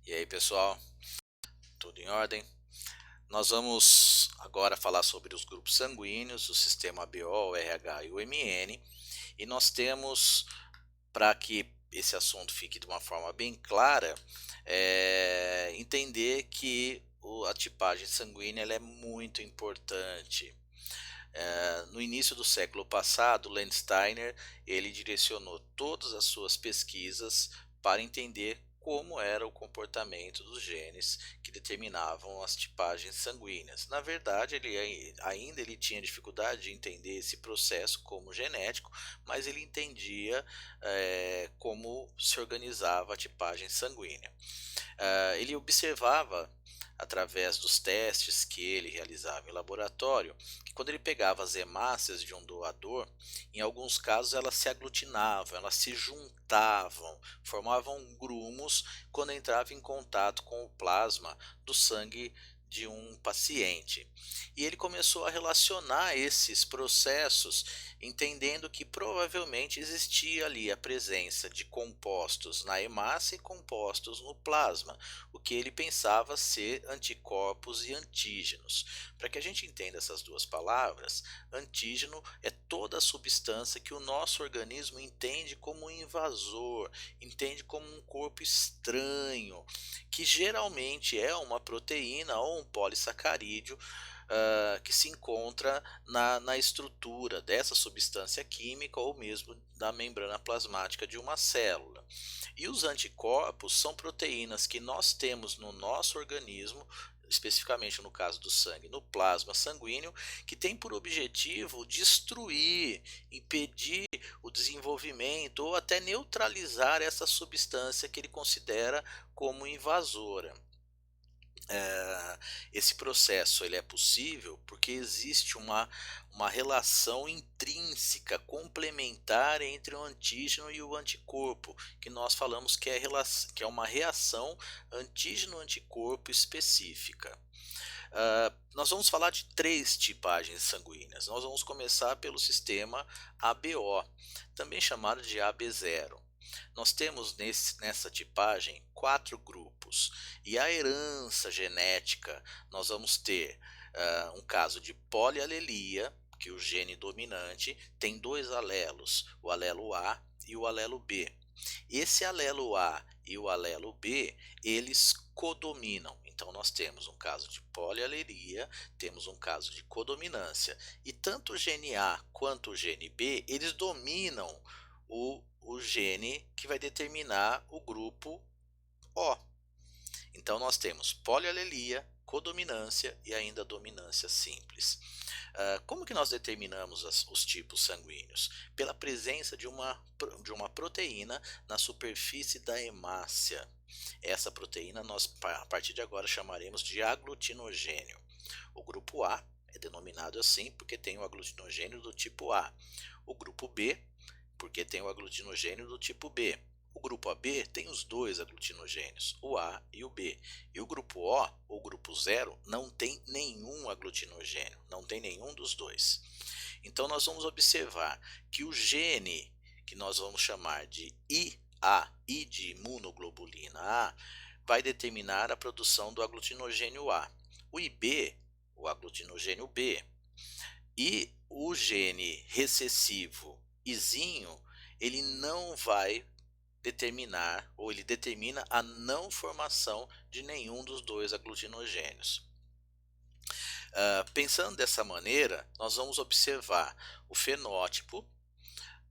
E aí, pessoal, tudo em ordem? Nós vamos agora falar sobre os grupos sanguíneos, o sistema ABO, o RH e o MN. E nós temos, para que esse assunto fique de uma forma bem clara, entender que a tipagem sanguínea ela é muito importante. No início do século passado, Landsteiner ele direcionou todas as suas pesquisas para entender como era o comportamento dos genes que determinavam as tipagens sanguíneas. Na verdade, ele tinha dificuldade de entender esse processo como genético, mas ele entendia como se organizava a tipagem sanguínea. Ele observava através dos testes que ele realizava em laboratório, que quando ele pegava as hemácias de um doador, em alguns casos elas se aglutinavam, elas se juntavam, formavam grumos quando entrava em contato com o plasma do sangue de um paciente. E ele começou a relacionar esses processos, entendendo que provavelmente existia ali a presença de compostos na hemácia e compostos no plasma, o que ele pensava ser anticorpos e antígenos. Para que a gente entenda essas duas palavras, antígeno é toda a substância que o nosso organismo entende como um invasor, entende como um corpo estranho, que geralmente é uma proteína ou um polissacarídeo que se encontra na estrutura dessa substância química ou mesmo da membrana plasmática de uma célula. E os anticorpos são proteínas que nós temos no nosso organismo, especificamente no caso do sangue, no plasma sanguíneo, que tem por objetivo destruir, impedir o desenvolvimento ou até neutralizar essa substância que ele considera como invasora. Esse processo ele é possível porque existe uma relação intrínseca, complementar entre o antígeno e o anticorpo, que nós falamos que é uma reação antígeno-anticorpo específica. Nós vamos falar de três tipagens sanguíneas. Nós vamos começar pelo sistema ABO, também chamado de AB0. Nós temos nessa tipagem quatro grupos, e a herança genética nós vamos ter um caso de polialelia, que o gene dominante tem dois alelos, o alelo A e o alelo B. Esse alelo A e o alelo B, eles codominam. Então nós temos um caso de polialelia, temos um caso de codominância. E tanto o gene A quanto o gene B, eles dominam o gene que vai determinar o grupo O. Então nós temos polialelia, codominância e ainda dominância simples. Como que nós determinamos os tipos sanguíneos? Pela presença de uma proteína na superfície da hemácia. Essa proteína nós, a partir de agora, chamaremos de aglutinogênio. O grupo A é denominado assim porque tem o aglutinogênio do tipo A. O grupo B, porque tem o aglutinogênio do tipo B. O grupo AB tem os dois aglutinogênios, o A e o B. E o grupo O, ou grupo 0, não tem nenhum aglutinogênio, não tem nenhum dos dois. Então nós vamos observar que o gene, que nós vamos chamar de IA, I de imunoglobulina A, vai determinar a produção do aglutinogênio A. O IB, o aglutinogênio B. E o gene recessivo Izinho, ele não vai determinar, ou ele determina a não formação de nenhum dos dois aglutinogênios. Pensando dessa maneira, nós vamos observar o fenótipo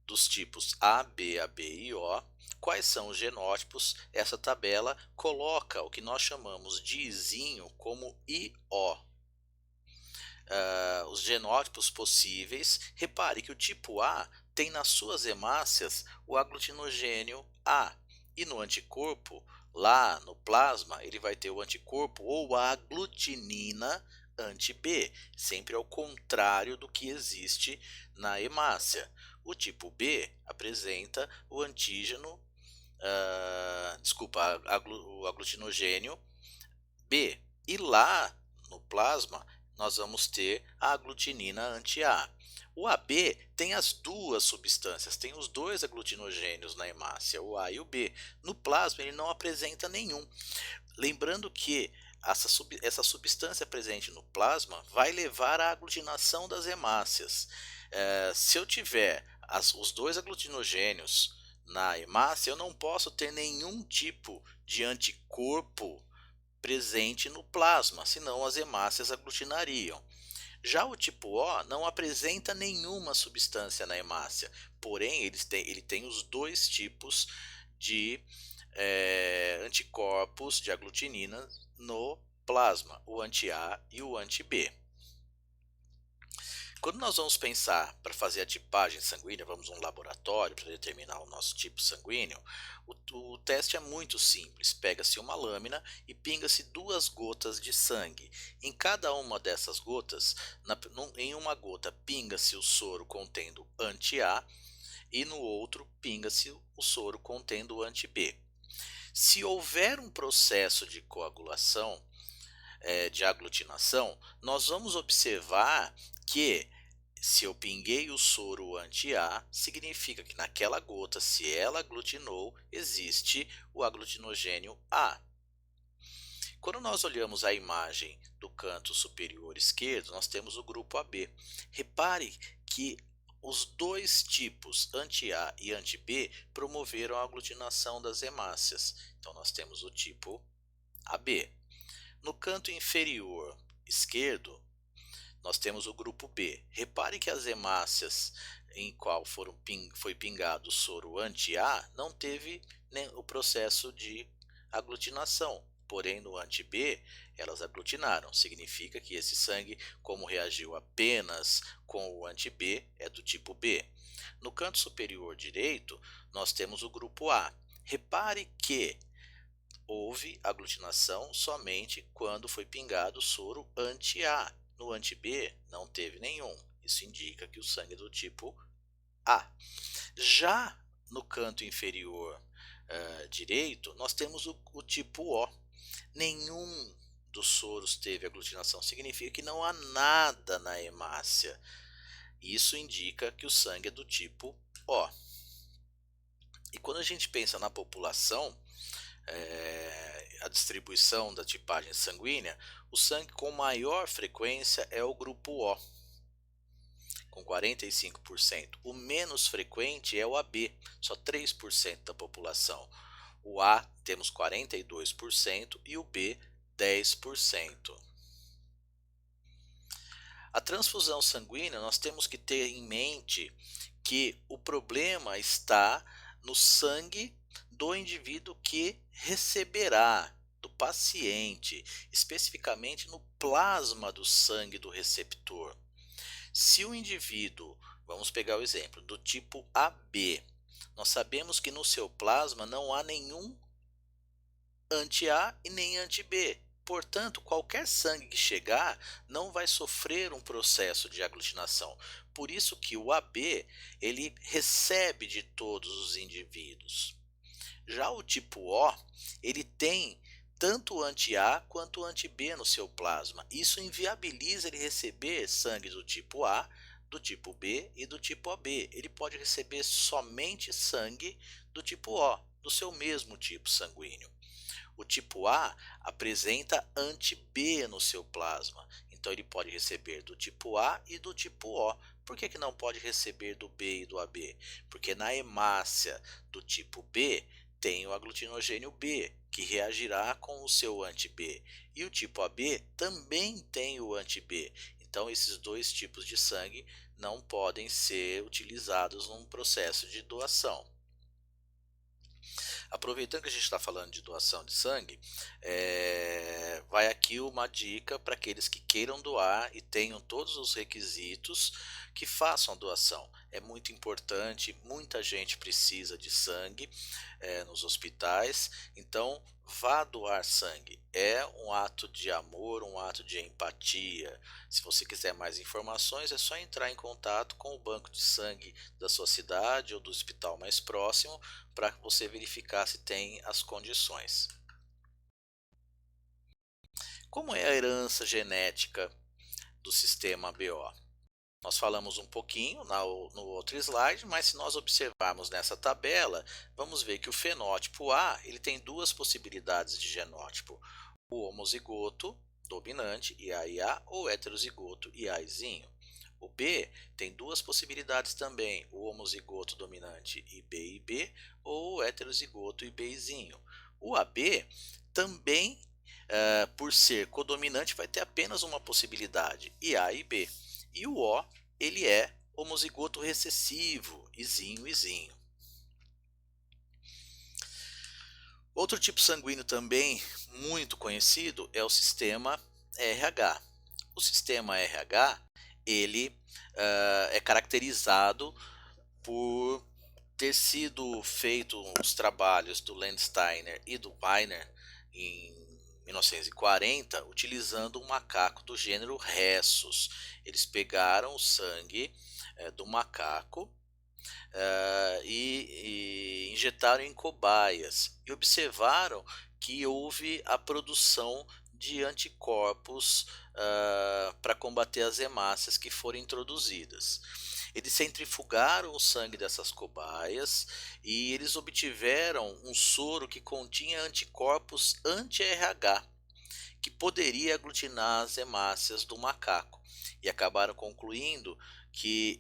dos tipos A, B, AB e O. Quais são os genótipos? Essa tabela coloca o que nós chamamos de Izinho como IO. Os genótipos possíveis, repare que o tipo A tem nas suas hemácias o aglutinogênio A, e no anticorpo, lá no plasma, ele vai ter o anticorpo ou a aglutinina anti-B, sempre ao contrário do que existe na hemácia. O tipo B apresenta o antígeno, o aglutinogênio B, e lá no plasma nós vamos ter a aglutinina anti-A. O AB tem as duas substâncias, tem os dois aglutinogênios na hemácia, o A e o B. No plasma ele não apresenta nenhum. Lembrando que essa substância presente no plasma vai levar à aglutinação das hemácias. Se eu tiver os dois aglutinogênios na hemácia, eu não posso ter nenhum tipo de anticorpo presente no plasma, senão as hemácias aglutinariam. Já o tipo O não apresenta nenhuma substância na hemácia, porém ele tem os dois tipos de anticorpos de aglutinina no plasma, o anti-A e o anti-B. Quando nós vamos pensar para fazer a tipagem sanguínea, vamos a um laboratório para determinar o nosso tipo sanguíneo, o teste é muito simples. Pega-se uma lâmina e pinga-se 2 gotas de sangue. Em cada uma dessas gotas, em uma gota pinga-se o soro contendo anti-A e no outro pinga-se o soro contendo o anti-B. Se houver um processo de coagulação, de aglutinação, nós vamos observar que se eu pinguei o soro anti-A, significa que naquela gota, se ela aglutinou, existe o aglutinogênio A. Quando nós olhamos a imagem do canto superior esquerdo, nós temos o grupo AB. Repare que os dois tipos anti-A e anti-B promoveram a aglutinação das hemácias. Então nós temos o tipo AB. No canto inferior esquerdo, nós temos o grupo B. Repare que as hemácias em qual foi pingado o soro anti-A não teve o processo de aglutinação. Porém, no anti-B, elas aglutinaram. Significa que esse sangue, como reagiu apenas com o anti-B, é do tipo B. No canto superior direito, nós temos o grupo A. Repare que houve aglutinação somente quando foi pingado soro anti-A. No anti-B não teve nenhum. Isso indica que o sangue é do tipo A. Já no canto inferior direito, nós temos o tipo O. Nenhum dos soros teve aglutinação. Significa que não há nada na hemácia. Isso indica que o sangue é do tipo O. E quando a gente pensa na população, a distribuição da tipagem sanguínea, o sangue com maior frequência é o grupo O, com 45%. O menos frequente é o AB, só 3% da população. O A temos 42% e o B 10%. A transfusão sanguínea, nós temos que ter em mente que o problema está no sangue do indivíduo que receberá, do paciente, especificamente no plasma do sangue do receptor. Se o indivíduo, vamos pegar o exemplo, do tipo AB, nós sabemos que no seu plasma não há nenhum anti-A e nem anti-B. Portanto, qualquer sangue que chegar não vai sofrer um processo de aglutinação. Por isso que o AB, ele recebe de todos os indivíduos. Já o tipo O, ele tem tanto o anti-A quanto o anti-B no seu plasma. Isso inviabiliza ele receber sangue do tipo A, do tipo B e do tipo AB. Ele pode receber somente sangue do tipo O, do seu mesmo tipo sanguíneo. O tipo A apresenta anti-B no seu plasma, então ele pode receber do tipo A e do tipo O. Por que não pode receber do B e do AB? Porque na hemácia do tipo B tem o aglutinogênio B, que reagirá com o seu anti-B, e o tipo AB também tem o anti-B. Então esses dois tipos de sangue não podem ser utilizados num processo de doação. Aproveitando que a gente está falando de doação de sangue, vai aqui uma dica para aqueles que queiram doar e tenham todos os requisitos que façam a doação. É muito importante, muita gente precisa de sangue nos hospitais, então vá doar sangue. É um ato de amor, um ato de empatia. Se você quiser mais informações, é só entrar em contato com o banco de sangue da sua cidade ou do hospital mais próximo para você verificar se tem as condições. Como é a herança genética do sistema BO. Nós falamos um pouquinho no outro slide, mas se nós observarmos nessa tabela, vamos ver que o fenótipo A ele tem duas possibilidades de genótipo: o homozigoto dominante IAIA ou heterozigoto IAizinho. O B tem duas possibilidades também: o homozigoto dominante IB ou o heterozigoto IBzinho. O AB também, por ser codominante, vai ter apenas uma possibilidade, IA e B. E o O, ele é homozigoto recessivo, Izinho, Izinho. Outro tipo sanguíneo também muito conhecido é o sistema RH. O sistema RH, ele é caracterizado por ter sido feito os trabalhos do Landsteiner e do Weiner em 1940, utilizando um macaco do gênero Rhesus. Eles pegaram o sangue do macaco e injetaram em cobaias e observaram que houve a produção de anticorpos para combater as hemácias que foram introduzidas. Eles centrifugaram o sangue dessas cobaias e eles obtiveram um soro que continha anticorpos anti-RH, que poderia aglutinar as hemácias do macaco, e acabaram concluindo que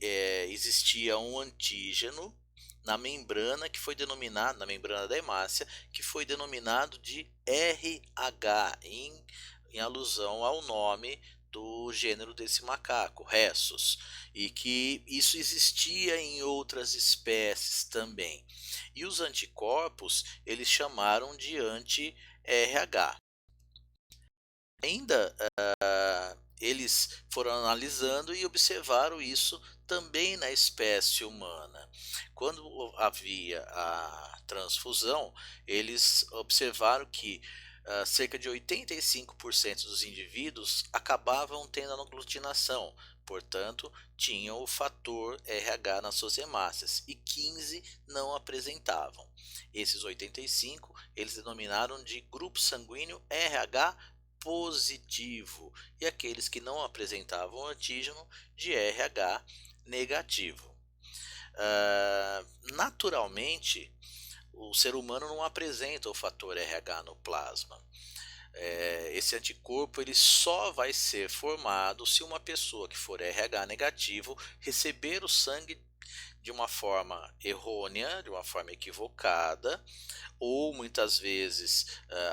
existia um antígeno na membrana que foi denominado, na membrana da hemácia, que foi denominado de RH, em alusão ao nome do gênero desse macaco, Rhesus, e que isso existia em outras espécies também. E os anticorpos eles chamaram de anti-RH. Ainda eles foram analisando e observaram isso também na espécie humana. Quando havia a transfusão, eles observaram que cerca de 85% dos indivíduos acabavam tendo aglutinação, portanto, tinham o fator RH nas suas hemácias, e 15 não apresentavam. Esses 85 eles denominaram de grupo sanguíneo RH positivo, e aqueles que não apresentavam antígeno de RH negativo. Naturalmente, o ser humano não apresenta o fator RH no plasma. Esse anticorpo ele só vai ser formado se uma pessoa que for RH negativo receber o sangue de uma forma errônea, de uma forma equivocada, ou muitas vezes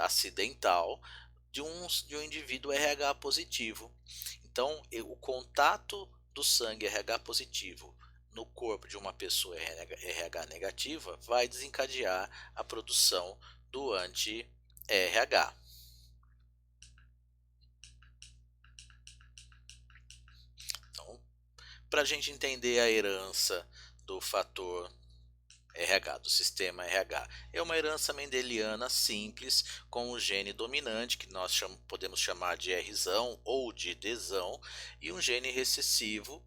acidental, de um indivíduo RH positivo. Então, o contato do sangue RH positivo no corpo de uma pessoa RH negativa vai desencadear a produção do anti-RH. Então, para a gente entender a herança do fator RH, do sistema RH, é uma herança mendeliana simples com o gene dominante, que nós podemos chamar de Rzão ou de Dzão, e um gene recessivo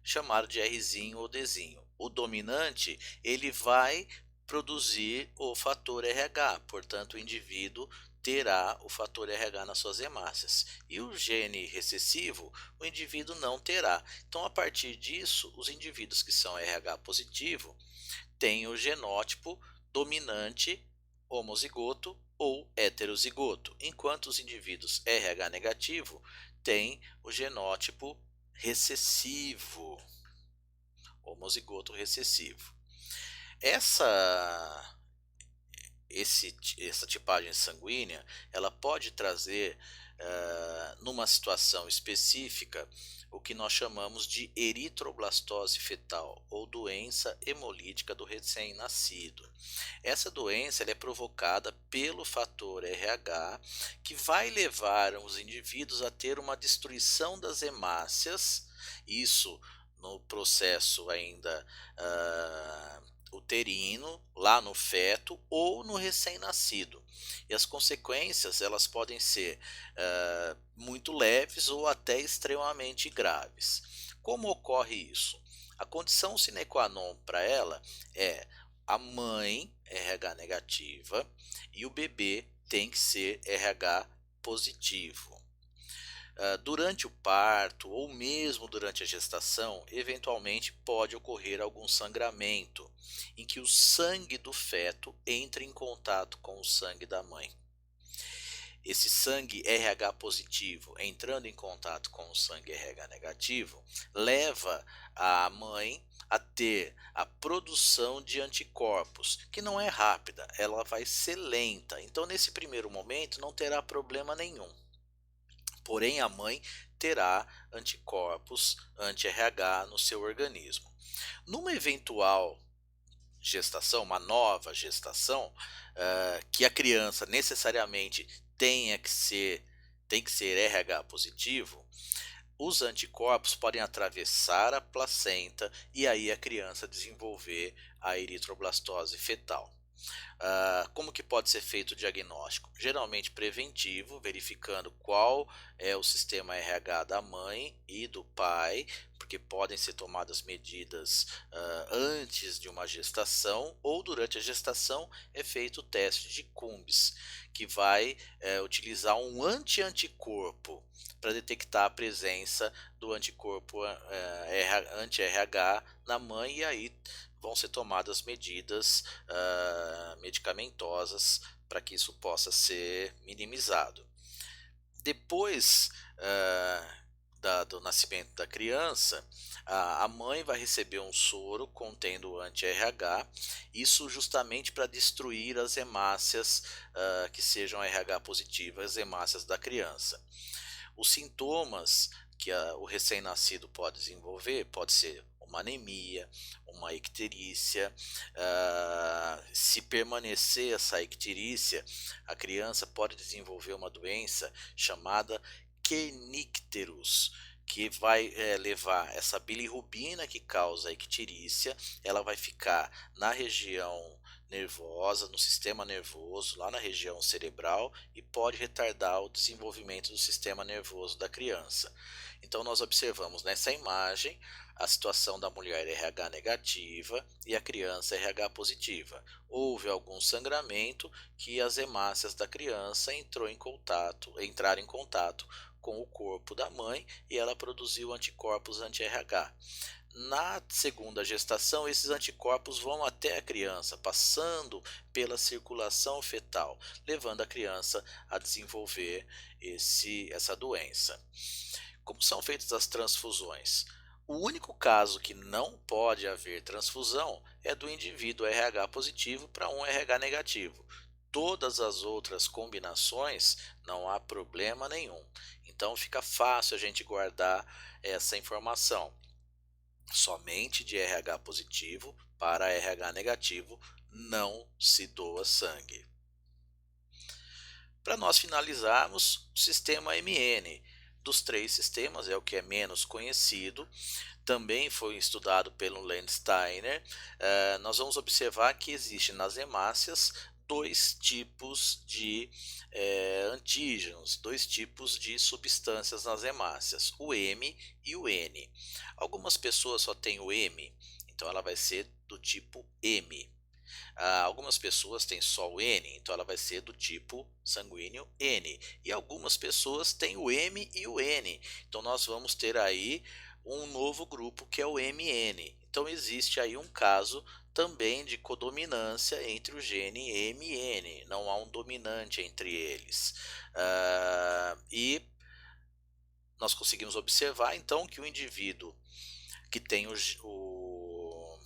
chamado de Rzinho ou Dzinho. O dominante ele vai produzir o fator RH, portanto o indivíduo terá o fator RH nas suas hemácias. E o gene recessivo, o indivíduo não terá. Então, a partir disso, os indivíduos que são RH positivo têm o genótipo dominante homozigoto ou heterozigoto, enquanto os indivíduos RH negativo têm o genótipo recessivo, homozigoto recessivo. Essa tipagem sanguínea ela pode trazer, numa situação específica, o que nós chamamos de eritroblastose fetal ou doença hemolítica do recém-nascido. Essa doença ela é provocada pelo fator RH, que vai levar os indivíduos a ter uma destruição das hemácias, isso no processo ainda uterino, lá no feto ou no recém-nascido. E as consequências elas podem ser muito leves ou até extremamente graves. Como ocorre isso? A condição sine qua non para ela é a mãe RH negativa e o bebê tem que ser RH positivo. Durante o parto ou mesmo durante a gestação, eventualmente pode ocorrer algum sangramento, em que o sangue do feto entra em contato com o sangue da mãe. Esse sangue RH positivo entrando em contato com o sangue RH negativo, leva a mãe a ter a produção de anticorpos, que não é rápida, ela vai ser lenta. Então, nesse primeiro momento, não terá problema nenhum. Porém, a mãe terá anticorpos anti-RH no seu organismo. Numa eventual gestação, uma nova gestação, que a criança necessariamente tem que ser RH positivo, os anticorpos podem atravessar a placenta e aí a criança desenvolver a eritroblastose fetal. Como que pode ser feito o diagnóstico? Geralmente preventivo, verificando qual é o sistema RH da mãe e do pai, porque podem ser tomadas medidas antes de uma gestação ou durante a gestação é feito o teste de Cumbs, que vai utilizar um anti-anticorpo para detectar a presença do anticorpo anti-RH na mãe e aí vão ser tomadas medidas medicamentosas para que isso possa ser minimizado. Depois do nascimento da criança, a mãe vai receber um soro contendo anti-RH, isso justamente para destruir as hemácias que sejam RH positivas, as hemácias da criança. Os sintomas que o recém-nascido pode desenvolver pode ser uma anemia, uma icterícia. Se permanecer essa icterícia, a criança pode desenvolver uma doença chamada quenicterus, que vai levar essa bilirrubina que causa a icterícia, ela vai ficar na região nervosa, no sistema nervoso, lá na região cerebral e pode retardar o desenvolvimento do sistema nervoso da criança. Então nós observamos nessa imagem a situação da mulher RH negativa e a criança RH positiva. Houve algum sangramento que as hemácias da criança entraram em contato com o corpo da mãe e ela produziu anticorpos anti-RH. Na segunda gestação, esses anticorpos vão até a criança, passando pela circulação fetal, levando a criança a desenvolver essa doença. Como são feitas as transfusões? O único caso que não pode haver transfusão é do indivíduo RH positivo para um RH negativo. Todas as outras combinações não há problema nenhum. Então fica fácil a gente guardar essa informação. Somente de RH positivo para RH negativo não se doa sangue. Para nós finalizarmos, o sistema MN. Dos três sistemas, é o que é menos conhecido, também foi estudado pelo Landsteiner. Nós vamos observar que existe nas hemácias dois tipos de antígenos, dois tipos de substâncias nas hemácias, o M e o N. Algumas pessoas só têm o M, então ela vai ser do tipo M. Algumas pessoas têm só o N, então ela vai ser do tipo sanguíneo N. E algumas pessoas têm o M e o N, então nós vamos ter aí um novo grupo que é o MN. Então existe aí um caso também de codominância entre o gene M e N, não há um dominante entre eles. E nós conseguimos observar então que o indivíduo que tem o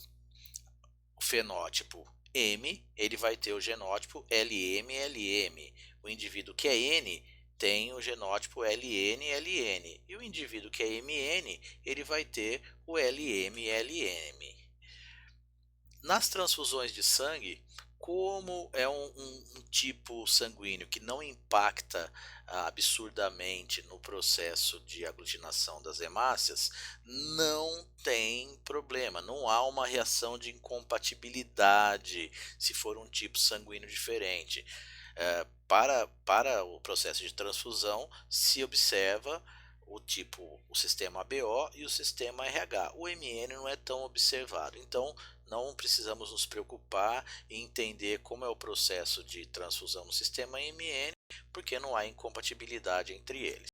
fenótipo M, ele vai ter o genótipo LM-LM. O indivíduo que é N tem o genótipo LN-LN. E o indivíduo que é MN, ele vai ter o LM-LM. Nas transfusões de sangue, como é um tipo sanguíneo que não impacta absurdamente no processo de aglutinação das hemácias, não tem problema, não há uma reação de incompatibilidade se for um tipo sanguíneo diferente. Para o processo de transfusão, se observa o sistema ABO e o sistema RH. O MN não é tão observado, então não precisamos nos preocupar em entender como é o processo de transfusão no sistema MN, porque não há incompatibilidade entre eles.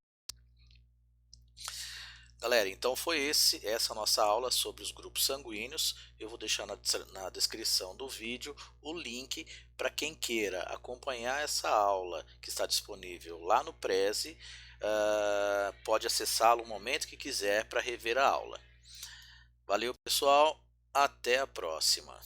Galera, então foi essa nossa aula sobre os grupos sanguíneos. Eu vou deixar na descrição do vídeo o link para quem queira acompanhar essa aula que está disponível lá no Prezi. Pode acessá-lo o momento que quiser para rever a aula. Valeu, pessoal, até a próxima.